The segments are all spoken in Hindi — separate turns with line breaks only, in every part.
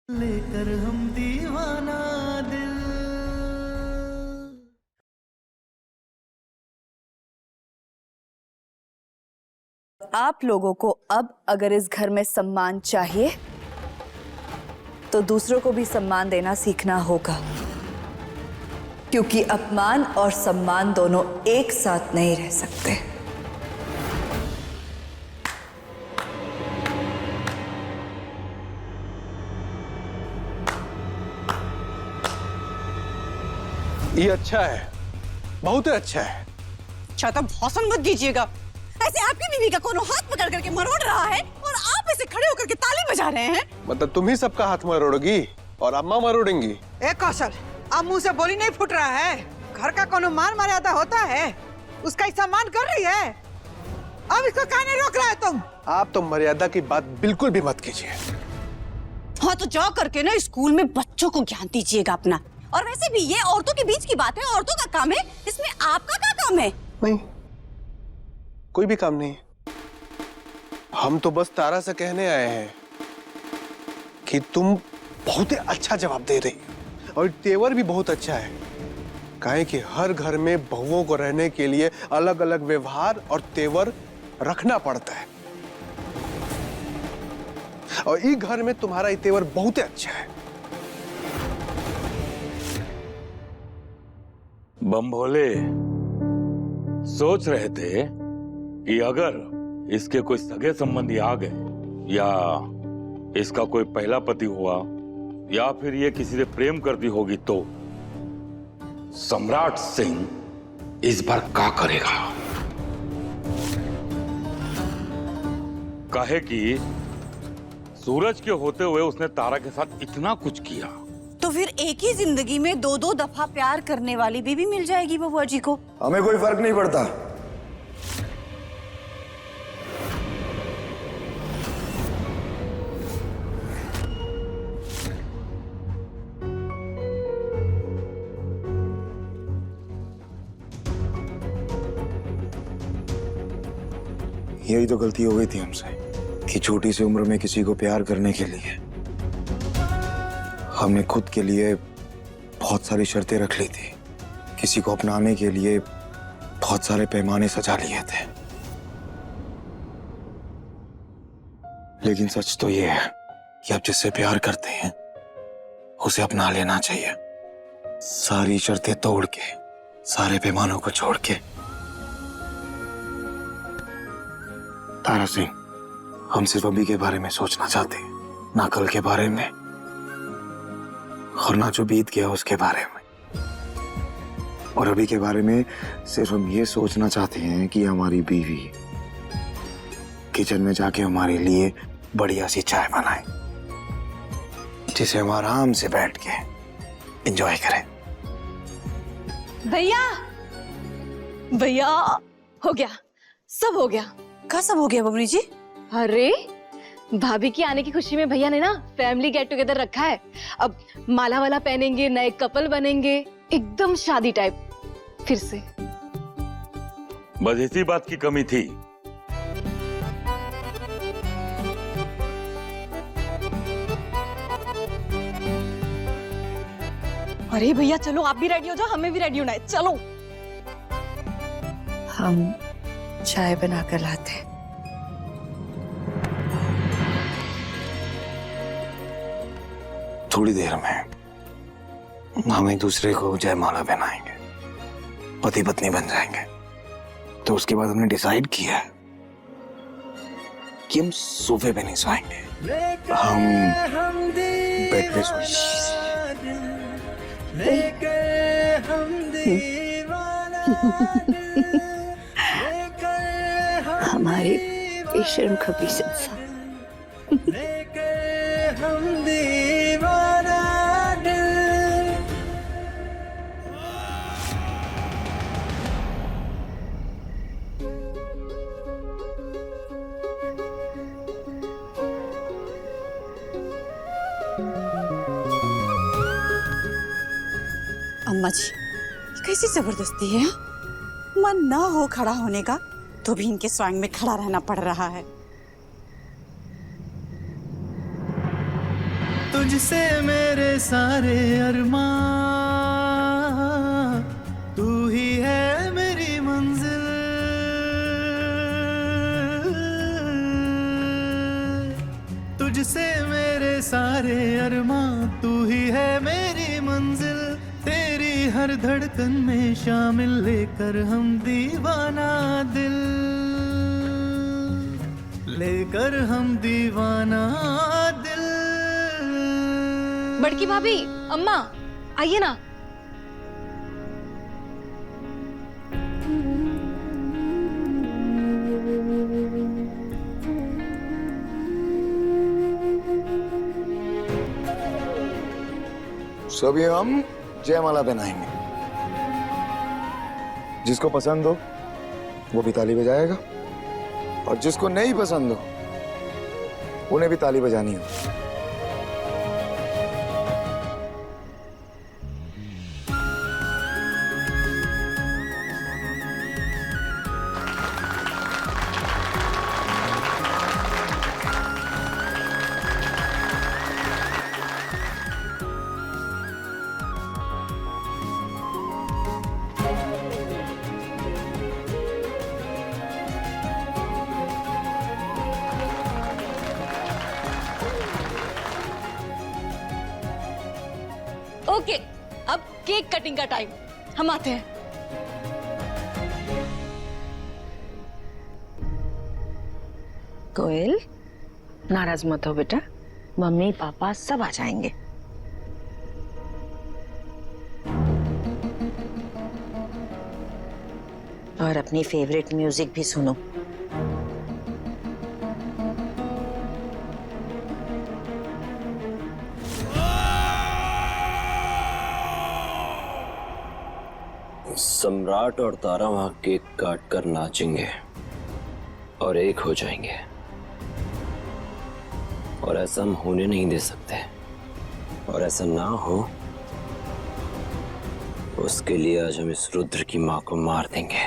लेकर हम दीवाना दिल।
आप लोगों को अब अगर इस घर में सम्मान चाहिए तो दूसरों को भी सम्मान देना सीखना होगा, क्योंकि अपमान और सम्मान दोनों एक साथ नहीं रह सकते।
ये अच्छा है, बहुत अच्छा है।
अच्छा तो भाषण मत दीजिएगा। ऐसे आपकी बीवी का कोनो हाथ पकड़ करके मरोड़ रहा है और आप ऐसे खड़े होकर के ताली बजा रहे हैं।
मतलब तुम ही सबका हाथ मरोड़ोगी और अम्मा मरोड़ेंगी।
ए कौशल, अब मुंह से बोली नहीं फूट रहा है। घर का कोनो मान मर्यादा होता है, उसका सम्मान कर रही है। अब इसको कहने रोक रहा है तुम।
आप तो मर्यादा की बात बिल्कुल भी मत कीजिए।
हाँ तो जा करके ना स्कूल में बच्चों को ज्ञान दीजिएगा अपना। और वैसे भी ये औरतों के बीच की बात है, औरतों का काम है, इसमें आपका क्या काम है?
नहीं, कोई भी काम नहीं। हम तो बस तारा से कहने आए हैं कि तुम बहुत ही अच्छा जवाब दे रही हो और तेवर भी बहुत अच्छा है। काहे कि हर घर में बहुओं को रहने के लिए अलग अलग व्यवहार और तेवर रखना पड़ता है, और इस घर में तुम्हारा ये तेवर बहुत ही अच्छा है।
बम भोले सोच रहे थे कि अगर इसके कोई सगे संबंधी आ गए या इसका कोई पहला पति हुआ या फिर ये किसी से प्रेम करती होगी तो सम्राट सिंह इस बार क्या करेगा। कहे कि सूरज के होते हुए उसने तारा के साथ इतना कुछ किया,
तो फिर एक ही जिंदगी में दो दो दफा प्यार करने वाली बीवी मिल जाएगी बबुआ जी को।
हमें कोई फर्क नहीं पड़ता। यही तो गलती हो गई थी हमसे कि छोटी सी उम्र में किसी को प्यार करने के लिए हमने खुद के लिए बहुत सारी शर्तें रख ली थी। किसी को अपनाने के लिए बहुत सारे पैमाने सजा लिए थे। लेकिन सच तो ये है कि आप जिससे प्यार करते हैं उसे अपना लेना चाहिए, सारी शर्तें तोड़ के, सारे पैमानों को छोड़ के। तारा सिंह, हम सिर्फ अभी के बारे में सोचना चाहते हैं, ना कल के बारे में और ना जो बीत गया उसके बारे में। और अभी के बारे में सिर्फ हम ये सोचना चाहते हैं कि हमारी बीवी किचन में जाके हमारे लिए बढ़िया सी चाय बनाए, जिसे हम आराम से बैठ के एंजॉय करें।
भैया भैया, हो गया, सब हो गया।
क्या सब हो गया बबली जी?
अरे भाभी की आने की खुशी में भैया ने ना फैमिली गेट टुगेदर रखा है। अब माला वाला पहनेंगे, नए कपल बनेंगे, एकदम शादी टाइप फिर से।
बस इसी बात की कमी थी।
अरे भैया चलो, आप भी रेडी हो जाओ, हमें भी रेडी होना है, चलो।
हम चाय बना कर लाते हैं।
थोड़ी देर में हम एक दूसरे को जयमाला पहनाएंगे, पति पत्नी बन जाएंगे। तो उसके बाद हमने डिसाइड किया कि हम सोफे पे नहीं सोएंगे, हम बेड पे सोएंगे।
हमारी बेशर्म खबीस इंसान।
अम्मा जी, ये कैसी जबरदस्ती है? मन ना हो खड़ा होने का तो भी इनके स्वांग में खड़ा रहना पड़ रहा है।
तुझसे मेरे सारे अरमां, तू ही है मेरी मंजिल। तुझसे मेरे सारे अरमां, तू ही है मेरी मंजिल। तेरी हर धड़कन में शामिल लेकर हम दीवाना दिल, लेकर हम दीवाना दिल।
बड़की भाभी, अम्मा आइए ना।
सभी हम जयमाला पहनाएंगे। जिसको पसंद हो वो भी ताली बजाएगा, और जिसको नहीं पसंद हो उन्हें भी ताली बजानी हो।
ओके, अब केक कटिंग का टाइम, हम आते हैं।
कोयल, नाराज मत हो बेटा, मम्मी पापा सब आ जाएंगे। और अपनी फेवरेट म्यूजिक भी सुनो।
सम्राट और तारा वहां केक काट कर नाचेंगे और एक हो जाएंगे, और ऐसा हम होने नहीं दे सकते। और ऐसा ना हो उसके लिए आज हम इस रुद्र की मां को मार देंगे।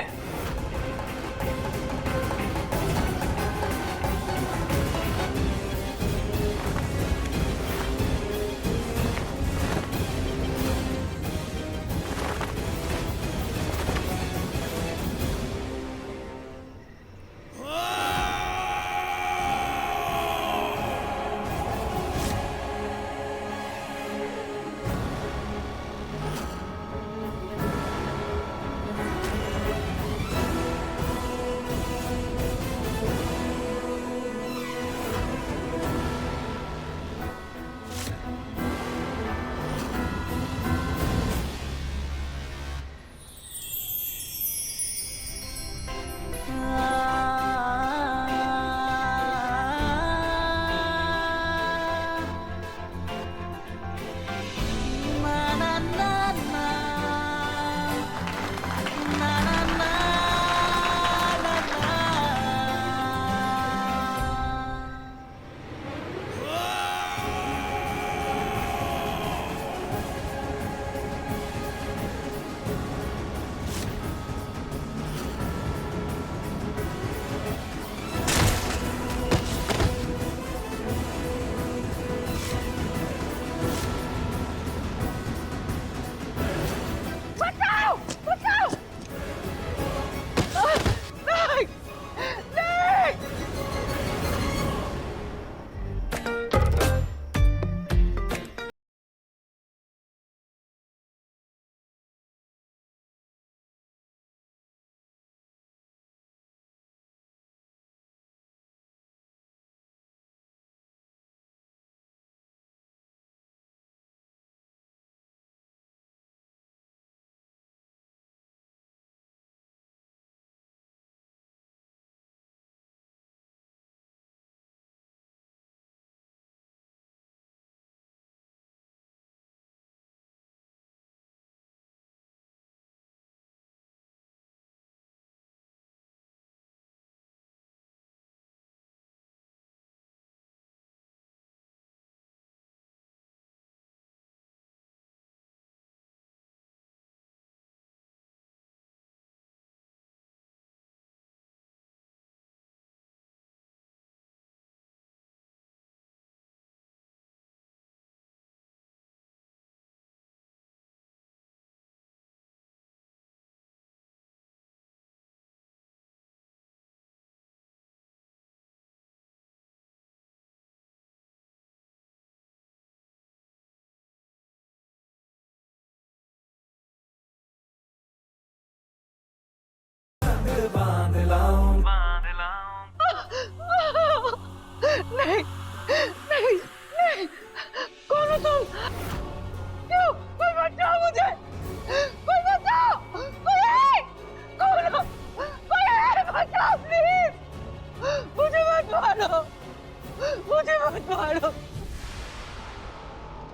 तुम? क्यों? कोई बचाओ मुझे, कोई बचाओ, कोई है? कौन हो? कोई है? बचाओ प्लीज, मुझे मत मारो, मुझे मत मारो।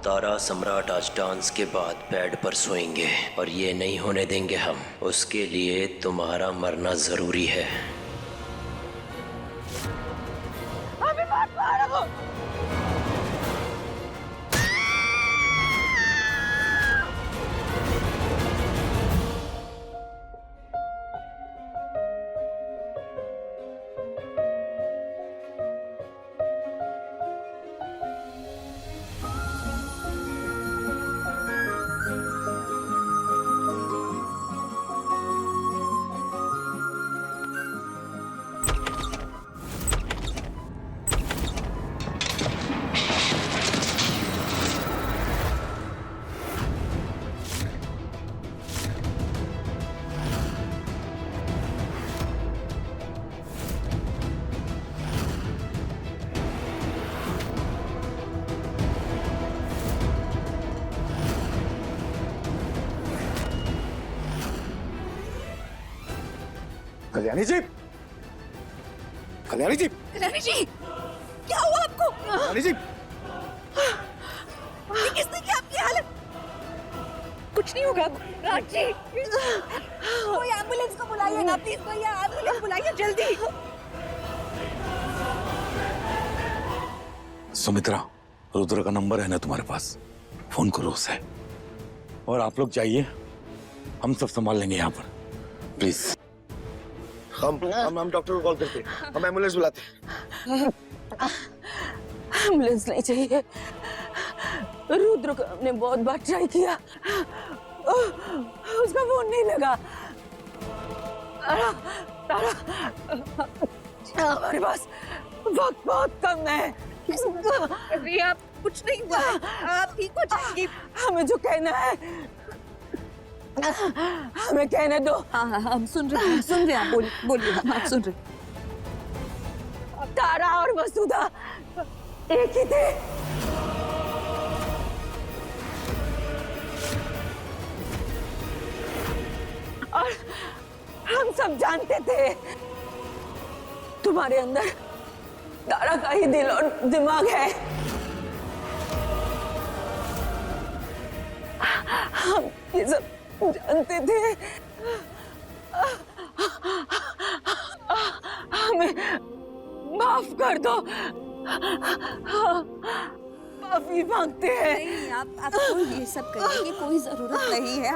तारा सम्राट आज डांस के बाद बेड पर सोएंगे और ये नहीं होने देंगे हम। उसके लिए तुम्हारा मरना जरूरी है।
अभी मत मारो।
कल्याणी जी, कल्याणी जी,
कल्याणी जी, क्या हुआ आपको?
कल्याणी जी,
ये किसने किया आपकी हालत? कुछ नहीं होगा राज जी। कोई एम्बुलेंस को बुलाइए ना प्लीज, भैया एम्बुलेंस बुलाइए जल्दी।
सुमित्रा, रुद्र का नंबर है ना तुम्हारे पास? फोन करो उसे। और आप लोग जाइए, हम सब संभाल लेंगे यहाँ पर, प्लीज।
हम डॉक्टर को कॉल करते हैं, हम एम्बुलेंस बुलाते हैं।
एम्बुलेंस नहीं चाहिए, रुद्र को हमने बहुत बार ट्राई किया, उसका फोन नहीं लगा। तारा, हमारे पास वक्त बहुत कम है।
अरे आप कुछ नहीं हुआ, आप ठीक हो जाएंगी।
हमें जो कहना है हमें कहने दो।
हाँ हाँ हम सुन रहे हैं आप बोलिए हम आप सुन रहे हैं।
तारा और वसुधा एक ही थे। और हम सब जानते थे तुम्हारे अंदर तारा का ही दिल और दिमाग है। हम ये सब जानते थे। हमें माफ कर दो, माफी मांगते हैं।
नहीं, आपको ये सब करने की कोई जरूरत नहीं है।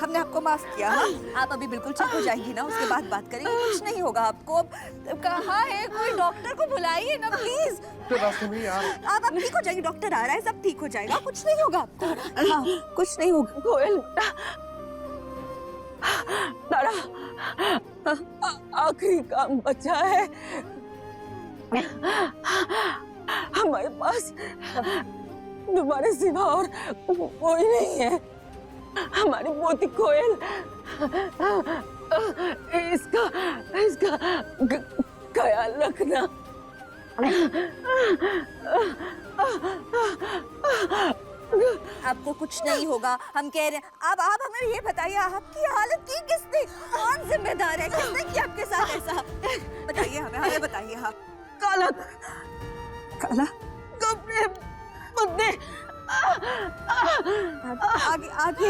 हमने आपको माफ किया। हाँ? आप अभी बिल्कुल ठीक हो जाएंगी ना, उसके बाद बात करेंगे। कुछ नहीं होगा आपको। अब कहाँ है कोई? डॉक्टर को बुलाइए ना प्लीज।
रास्ते में यार,
आप ठीक हो जाएंगी, डॉक्टर आ रहा है, सब ठीक हो जाएगा, कुछ नहीं होगा आपको। हाँ, कुछ नहीं होगा।
कोयल, तारा, आखिरी काम बचा है। हमारे पास तुम्हारे सिवा और कोई नहीं है। हमारी पोती कोयल, इसका ख्याल रखना।
आपको कुछ नहीं होगा, हम कह रहे हैं। अब आप हमें ये बताइए, आपकी हालत की किसने? कौन जिम्मेदार है? किसने किया आपके साथ ऐसा? बताइए हमें बताइए। हाँ,
काला कपड़े बदले।
आगे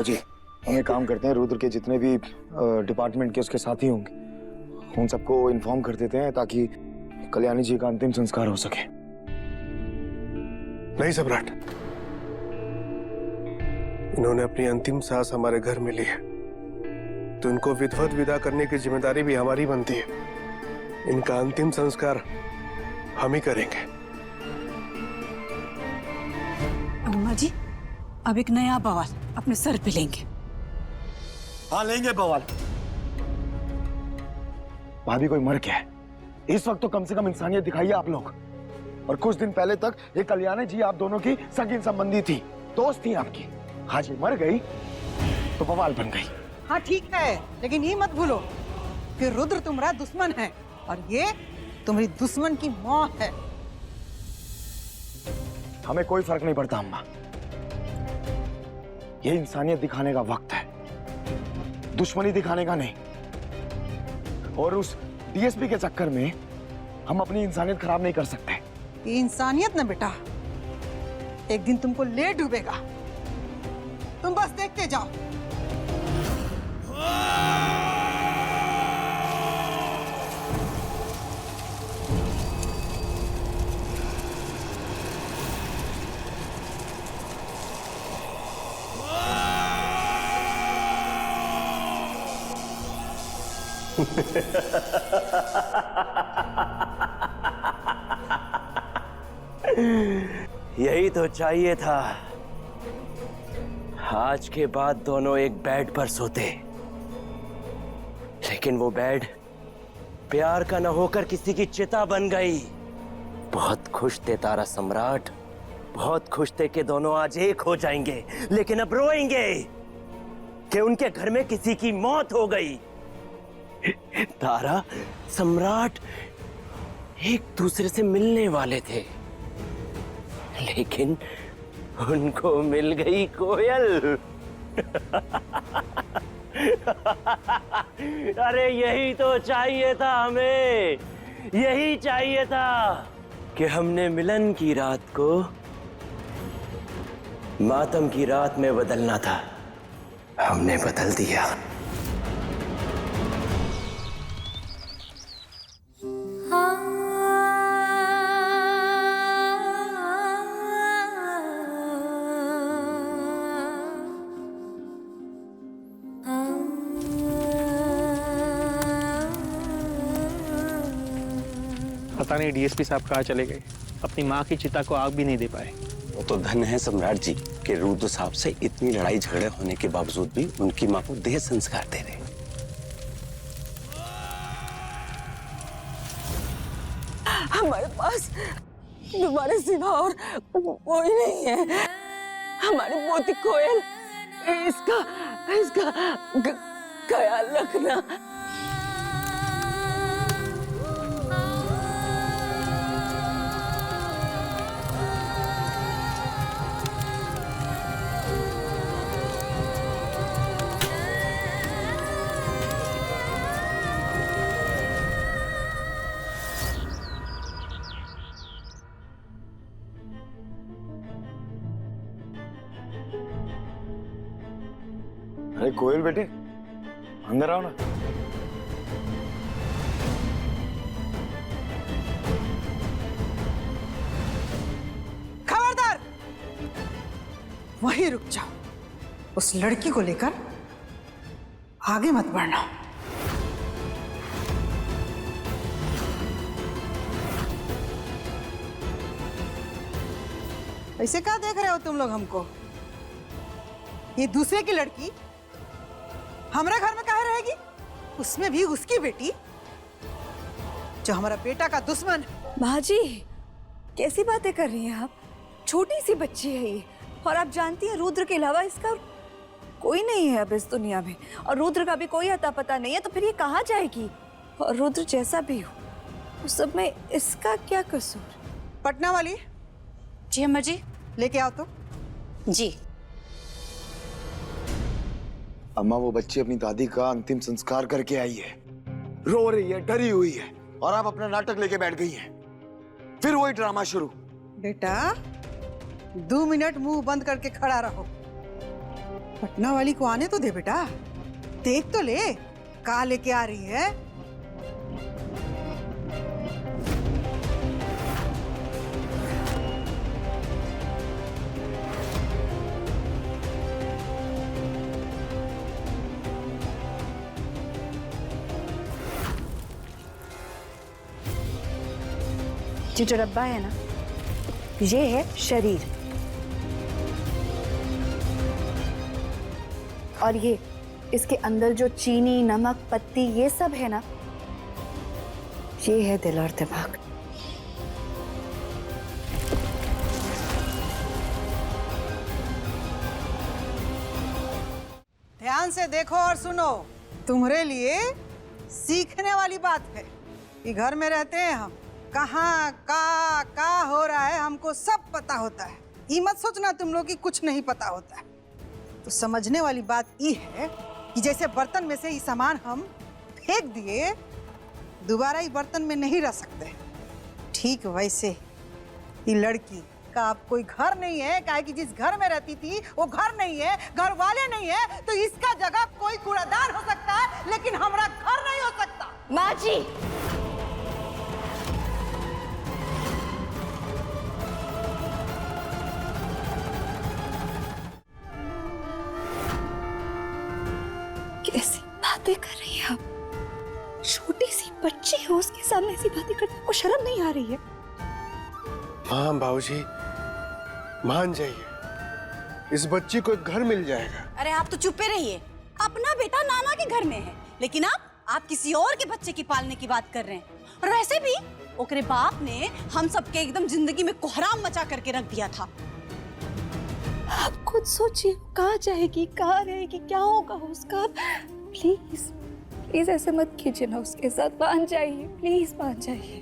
जी, हम एक काम करते हैं, रुद्र के जितने भी डिपार्टमेंट के उसके साथी होंगे उन सबको इन्फॉर्म कर देते हैं ताकि कल्याणी जी का अंतिम संस्कार हो सके।
नहीं सम्राट, इन्होंने अपनी अंतिम सांस हमारे घर में ली है, तो इनको विधिवत विदा करने की जिम्मेदारी भी हमारी बनती है। इनका अंतिम संस्कार हम ही करेंगे।
अम्मा जी, अब एक नया बवाल अपने सर पे लेंगे।
हाँ, लेंगे बवाल। भाभी कोई मर गया है, इस वक्त तो कम से कम इंसानियत दिखाइए आप लोग। और कुछ दिन पहले तक ये कल्याणी जी आप दोनों की सगी संबंधी थी, दोस्त थी आपकी। आज ये मर गई तो बवाल बन गई।
हाँ ठीक है, लेकिन ये मत भूलो कि रुद्र तुम्हारा दुश्मन है और ये तुम्हारी दुश्मन की मौत है।
हमें कोई फर्क नहीं पड़ता अम्मा, ये इंसानियत दिखाने का वक्त है, दुश्मनी दिखाने का नहीं। और उस डीएसपी के चक्कर में हम अपनी इंसानियत खराब नहीं कर सकते।
ये इंसानियत ना बेटा एक दिन तुमको ले डूबेगा, तुम बस देखते जाओ।
यही तो चाहिए था। आज के बाद दोनों एक बेड पर सोते, लेकिन वो बेड प्यार का न होकर किसी की चिता बन गई। बहुत खुश थे तारा सम्राट, बहुत खुश थे कि दोनों आज एक हो जाएंगे, लेकिन अब रोएंगे कि उनके घर में किसी की मौत हो गई। तारा सम्राट एक दूसरे से मिलने वाले थे, लेकिन उनको मिल गई कोयल। अरे यही तो चाहिए था हमें, यही चाहिए था कि हमने मिलन की रात को मातम की रात में बदलना था। हमने बदल दिया।
पता नहीं डीएसपी साहब कहाँ चले गए, अपनी माँ की चिता को आग भी नहीं दे पाए।
वो तो धन है सम्राट जी कि रुद्र साहब से इतनी लड़ाई झगड़े होने के बावजूद भी उनकी माँ को देह संस्कार दे रहे।
हमारे पास तुम्हारे सिवा और कोई नहीं है। हमारी मोती कोयल, इसका ख्याल रखना।
अरे कोयल बेटे, अंदर आओ ना।
खबरदार, वहीं रुक जाओ। उस लड़की को लेकर आगे मत बढ़ना। ऐसे क्या देख रहे हो तुम लोग हमको? ये दूसरे की लड़की हमारे घर में कहाँ रहेगी? उसमें भी उसकी बेटी जो हमारा बेटा का दुश्मन है।
भाजी कैसी बातें कर रही हैं आप? छोटी सी बच्ची है ये, और आप जानती हैं रुद्र के अलावा इसका कोई नहीं है अब इस दुनिया में, और रुद्र का भी कोई अता पता नहीं है, तो फिर ये कहाँ जाएगी? और रुद्र जैसा भी हो, उस सब में इसका क्या कसूर?
पटना वाली
जी अम्मा जी।
लेके आओ तो।
जी।
अम्मा वो बच्ची अपनी दादी का अंतिम संस्कार करके आई है, रो रही है, डरी हुई है, और आप अपना नाटक लेके बैठ गई हैं। फिर वही ड्रामा शुरू।
बेटा 2 मिनट मुंह बंद करके खड़ा रहो। पटना वाली को आने तो दे बेटा, देख तो ले कहाँ लेके आ रही है।
ये जो डब्बा है ना, ये है शरीर, और ये इसके अंदर जो चीनी, नमक, पत्ती ये सब है ना, ये है दिल और दिमाग।
ध्यान से देखो और सुनो, तुम्हारे लिए सीखने वाली बात है कि घर में रहते हैं हम, कहाँ का हो रहा है हमको सब पता होता है। ये मत सोचना तुम लोग की कुछ नहीं पता होता है। तो समझने वाली बात ये है कि जैसे बर्तन में से ये सामान हम फेंक दिए, दोबारा ये बर्तन में नहीं रह सकते, ठीक वैसे ये लड़की का अब कोई घर नहीं है, काहे कि जिस घर में रहती थी वो घर नहीं है, घर वाले नहीं है, तो इसका जगह कोई कूड़ादान हो सकता है, लेकिन हमारा घर नहीं हो सकता।
माँ जी,
कैसी बातें कर रही है आप? छोटी सी बच्ची है, उसके सामने ऐसी बातें करने को शर्म नहीं आ रही है?
हाँ बाबूजी, मान जाइए, इस बच्ची को एक घर मिल जाएगा।
अरे आप तो चुपे रहिए। अपना बेटा नाना के घर में है, लेकिन आप किसी और के बच्चे की पालने की बात कर रहे हैं। और वैसे भी ओकरे बाप ने हम सबके एकदम जिंदगी में कोहराम मचा करके रख दिया था।
आप खुद सोचिए, कहाँ जाएगी, कहाँ रहेगी, क्या होगा उसका? प्लीज प्लीज ऐसे मत कीजिए ना उसके साथ। मान जाइए, प्लीज मान जाइए।